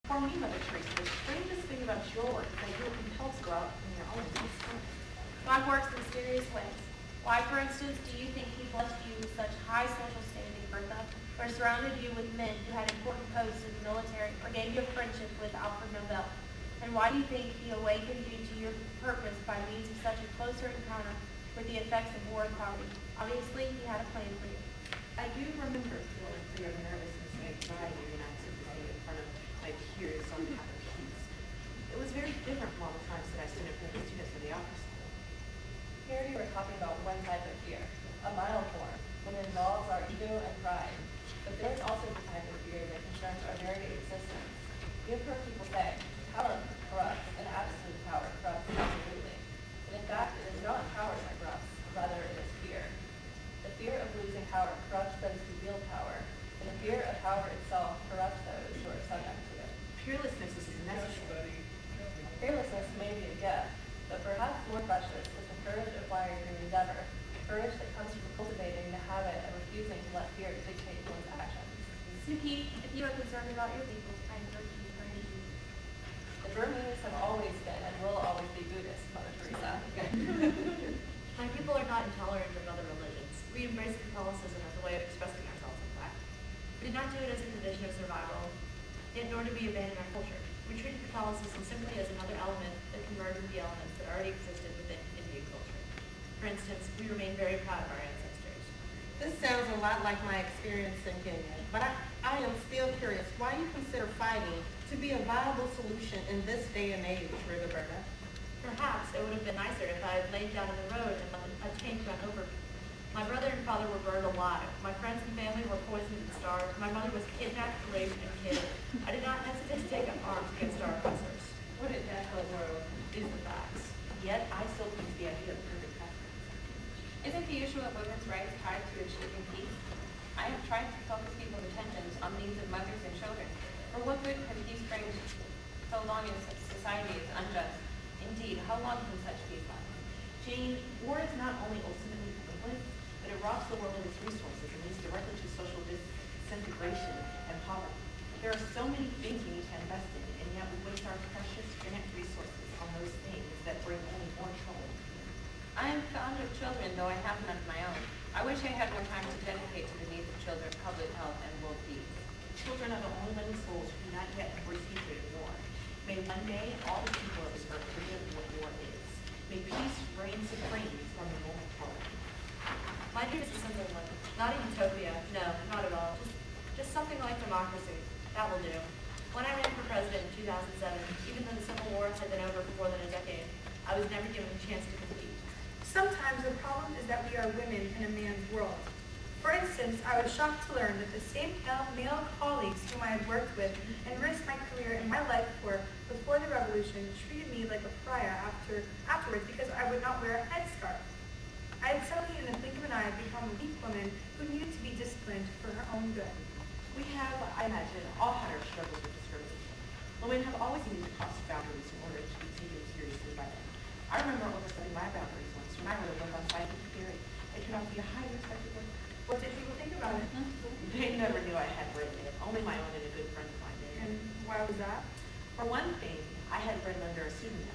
For me, Mother Teresa, the strangest thing about your work is that you were compelled to go out on your own to discover. God works in mysterious ways. Why, for instance, do you think he blessed you with such high social standing, Bertha, or surrounded you with men who had important posts in the military, or gave you a friendship with Alfred Nobel? And why do you think he awakened you to your purpose by means of such a closer encounter with the effects of war and poverty? Obviously, he had a plan for you. I do remember feeling for your nervousness and anxiety when I took the stand in front of my peers on behalf of peace. It was very different from all the times that I stood in front of students in the office. Here you are talking about one type of fear, a mild form, when it involves our ego and pride. But there is also the type of fear that concerns our very existence. You have heard people say, power corrupts, and absolute power corrupts absolutely. And in fact, it is not power that corrupts, rather it is fear. The fear of losing power corrupts those who wield power, and the fear of power itself corrupts those who are subject to it. Fearlessness is necessary. Fearlessness may be a gift, but perhaps more precious is the courage acquired through endeavor, courage that comes from cultivating the habit of refusing to let fear dictate one's actions. Suki, if you are concerned about your people, I encourage you to turn to Jesus. The Burmese have always been and will always be Buddhist, Mother Teresa. My people are not intolerant of other religions. We embrace Catholicism as a way of expressing ourselves, in fact. We did not do it as a condition of survival, yet nor do we abandon our culture. We treated Catholicism simply as another element that converged with the elements that already existed within Indian culture. For instance, we remain very proud of our ancestors. This sounds a lot like my experience in Kenya, but I am still curious why you consider fighting to be a viable solution in this day and age, Rigoberta. Perhaps it would have been nicer if I had laid down in the road and let a tank run over me. My brother and father were burned alive. My friends and family were poisoned and starved. My mother was kidnapped, raped, and killed. I did not hesitate to take up arms against our oppressors. What a deathful world is the facts. Yet I still think the idea of perfect happiness. Isn't the issue of women's rights tied to achieving peace? I have tried to focus people's attentions on the needs of mothers and children. For what good can peace bring so long as society is unjust? Indeed, how long can such peace last? Jane, war is not only ultimately pointless, but it robs the world of its resources and leads directly to social disintegration and poverty. There are so many things we need to invest in, and yet we waste our precious finite resources on those things that bring only more trouble. I am fond of children, though I have none of my own. I wish I had more time to dedicate to the needs of children, public health, and world peace. Children are the only living souls who do not yet have received war. May one day all the people of this earth forget what war is. May peace reign supreme from the moment forward. My dream is a simple one. Not a utopia. No, not at all. Just something like democracy. That will do. When I ran for president in 2007, even though the Civil War had been over for more than a decade, I was never given a chance to compete. Sometimes the problem is that we are women in a man's world. For instance, I was shocked to learn that the same male colleagues whom I had worked with and risked my career and my life for before the revolution treated me like a pariah afterwards because I would not wear a headscarf. I had suddenly in the blink of an eye become a weak woman who needed to be disciplined for her own good. We have, I imagine, all had our struggles with discrimination. Women have always needed to cross boundaries in order to be taken seriously by them. I remember overstepping my boundaries once when I wrote a book on scientific theory. It turned out to be a highly respected work. What did people think about it? They never knew I had written it. Only my own and a good friend of mine did. And why was that? For one thing, I had written under a pseudonym.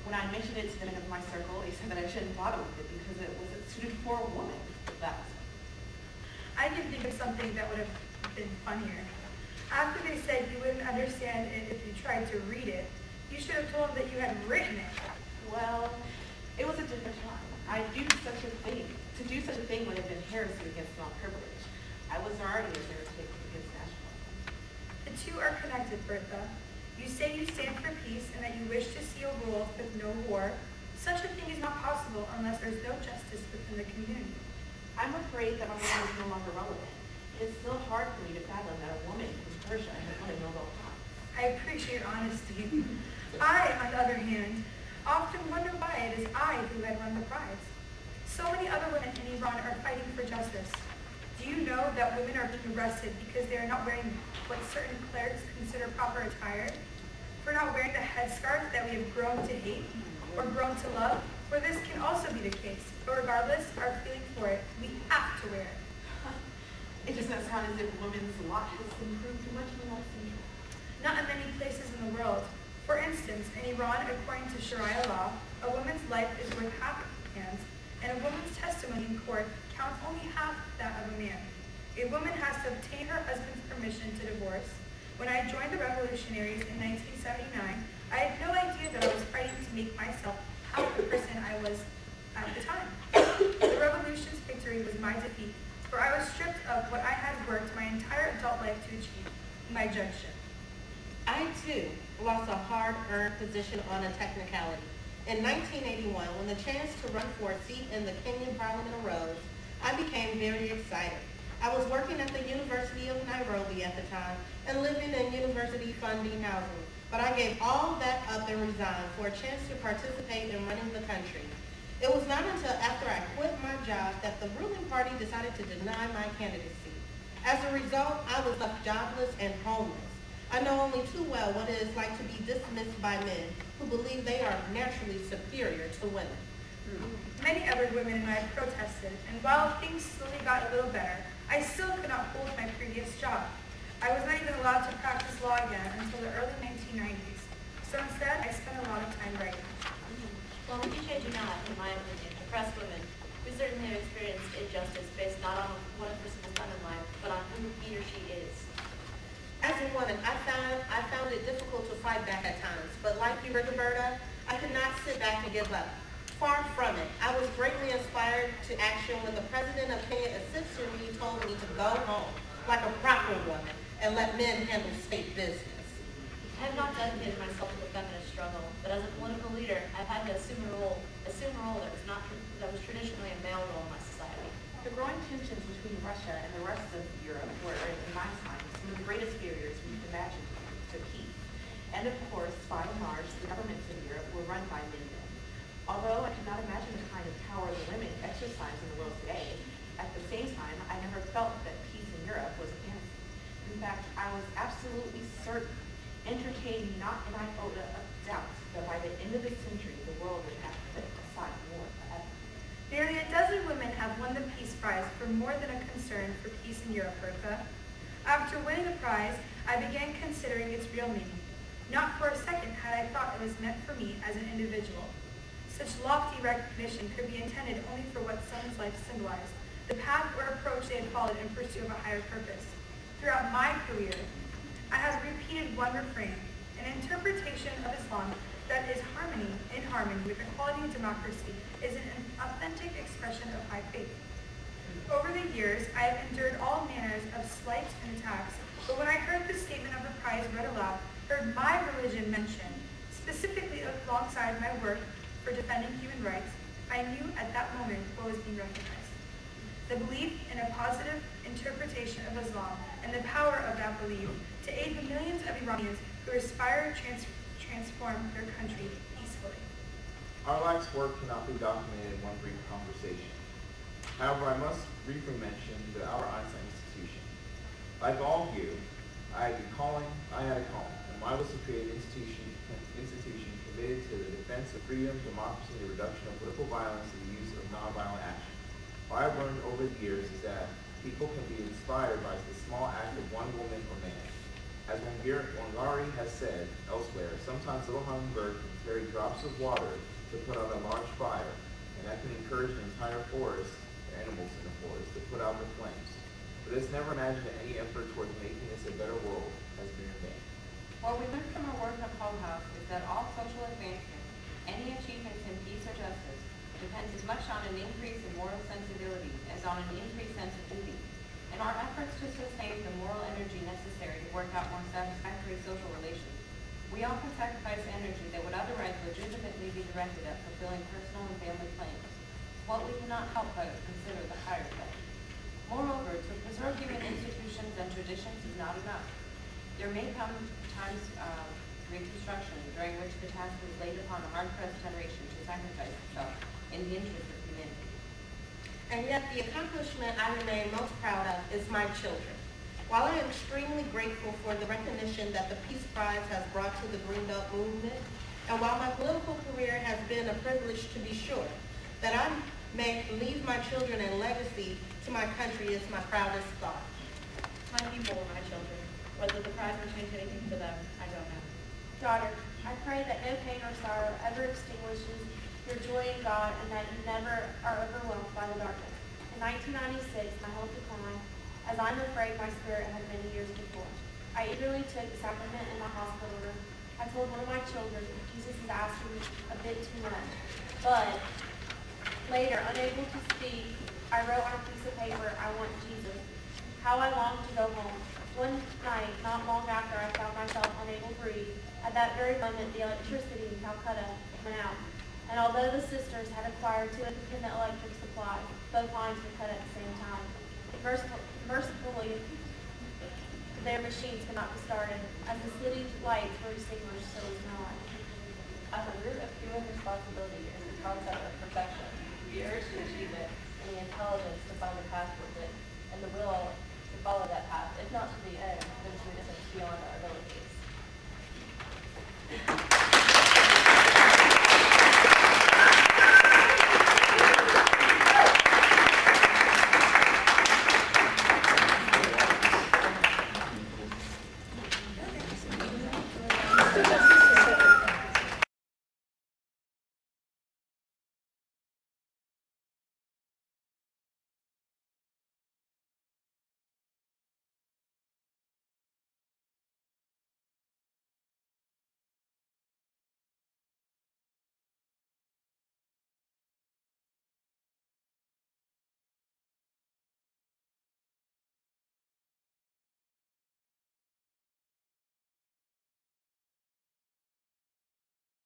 When I mentioned it to the men of my circle, they said that I shouldn't bother with it because it wasn't suited for a woman. That was it. I can think of something that would have been funnier. After they said you wouldn't understand it if you tried to read it, you should have told them that you had written it. Well, it was a different time. To do such a thing would have been heresy against male privilege. I was already a heretic against nationalism. The two are connected, Bertha. You say you stand for peace and that you wish to see a world with no war. Such a thing is not possible unless there's no justice within the community. I'm afraid that my work is no longer relevant. It's still hard for me to fathom that a woman from Persia has won a Nobel Prize. I appreciate honesty. I, on the other hand, often wonder why it is I who had won the prize. So many other women in Iran are fighting for justice. Do you know that women are being arrested because they are not wearing what certain clerics consider proper attire? For not wearing the headscarf that we have grown to hate or grown to love? For this can also be the case. But regardless, our feeling for it, we have to wear it. It does not sound as if women's lot has improved much in the last century. Not in many places. in the world. For instance, in Iran, according to Sharia law, a woman's life is worth half a man's, and a woman's testimony in court counts only half that of a man. A woman has to obtain her husband's permission to divorce. When I joined the revolutionaries in 1979, I had no idea that I was fighting to make myself half the person I was at the time. The revolution's victory was my defeat, for I was stripped of what I had worked my entire adult life to achieve, my judgeship. I, too, lost a hard-earned position on a technicality. In 1981, when the chance to run for a seat in the Kenyan Parliament arose, I became very excited. I was working at the University of Nairobi at the time and living in university funding housing, but I gave all that up and resigned for a chance to participate in running the country. It was not until after I quit my job that the ruling party decided to deny my candidacy. As a result, I was left jobless and homeless. I know only too well what it is like to be dismissed by men who believe they are naturally superior to women. Many other women and I protested, and while things slowly got a little better, I still could not hold my previous job. I was not even allowed to practice law again until the early 1990s. So instead, I spent a lot of time writing. Well, we do change enough, in my opinion, oppressed women who certainly have experienced injustice based not on what a person has done in life, but on who he or she is. As a woman, I found it difficult to fight back at times, but like you, Rigoberta, I could not sit back and give up. Far from it. I was greatly inspired to action when the president of Kenya assisted me, told me to go home like a proper woman and let men handle state business. I have not dedicated myself to the feminist struggle, but as a political leader, I've had to assume a role that was traditionally a male role in my society. The growing tensions between Russia and the rest of Europe were, in my time, some of the greatest barriers we could imagine to peace. And of course, by and large, the governments in Europe were run by men. Although I could not imagine the kind of power the women exercise in the world today, at the same time, I never felt that peace in Europe was a fantasy. In fact, I was absolutely certain, entertaining not an iota of doubt, that by the end of the century, the world would have put aside war forever. Nearly a dozen women have won the Peace Prize for more than a concern for peace in Europe, Bertha. After winning the prize, I began considering its real meaning. Not for a second had I thought it was meant for me as an individual. Such lofty recognition could be intended only for what someone's life symbolized, the path or approach they had followed in pursuit of a higher purpose. Throughout my career, I have repeated one refrain, an interpretation of Islam that is in harmony with equality and democracy, is an authentic expression of high faith. Over the years, I have endured all manners of slights and attacks, but when I heard the statement of the prize read aloud, heard my religion mentioned, specifically alongside my work for defending human rights, I knew at that moment what was being recognized. The belief in a positive interpretation of Islam and the power of that belief to aid the millions of Iranians who aspire to transform their country peacefully. Our life's work cannot be documented in one brief conversation. However, I must briefly mention the Albert Einstein Institution. Like all of you, I had a calling, and mine was to create an institution committed to the defense of freedom, democracy, and the reduction of political violence and the use of nonviolent action. What I've learned over the years is that people can be inspired by the small act of one woman or man. As Wangari has said elsewhere, sometimes little hummingbird can carry drops of water to put out a large fire, and that can encourage an entire forest, the animals in the forest, to put out the flames. But let's never imagine that any effort towards making this a better world has been in vain. What we learned from our work at Hull House is that all social advancement, any achievements in peace or justice, depends as much on an increase in moral sensibility as on an increased sense of duty. In our efforts to sustain the moral energy necessary to work out more satisfactory social relations, we often sacrifice energy that would otherwise legitimately be directed at fulfilling personal and family claims, what we cannot help but consider the higher claim. Moreover, to preserve human institutions and traditions is not enough. There may come times of reconstruction during which the task is laid upon a hard-pressed generation to sacrifice itself in the interest of humanity. And yet the accomplishment I remain most proud of is my children. While I am extremely grateful for the recognition that the Peace Prize has brought to the Green Belt movement, and while my political career has been a privilege to be sure, that I may leave my children a legacy to my country is my proudest thought. My people were my children. Whether the prize will change anything for them, I don't know. Daughter, I pray that no pain or sorrow ever extinguishes your joy in God and that you never are overwhelmed by the darkness. In 1996, my health declined, as I'm afraid my spirit had many years before. I eagerly took the sacrament in my hospital room. I told one of my children, Jesus is asking me a bit too much. But later, unable to speak, I wrote on a piece of paper, I want Jesus. How I longed to go home. One night, not long after I found myself unable to breathe, at that very moment the electricity in Calcutta went out. And although the sisters had acquired 2 independent electric supplies, both lines were cut at the same time. Mercifully, their machines could not be started, as the city's lights were extinguished, so was my life. At the root of human responsibility is the concept of perfection, the urge to achieve it, and the intelligence to find a path towards it, and the will to follow that path, if not to the end, then to a distance beyond our ability.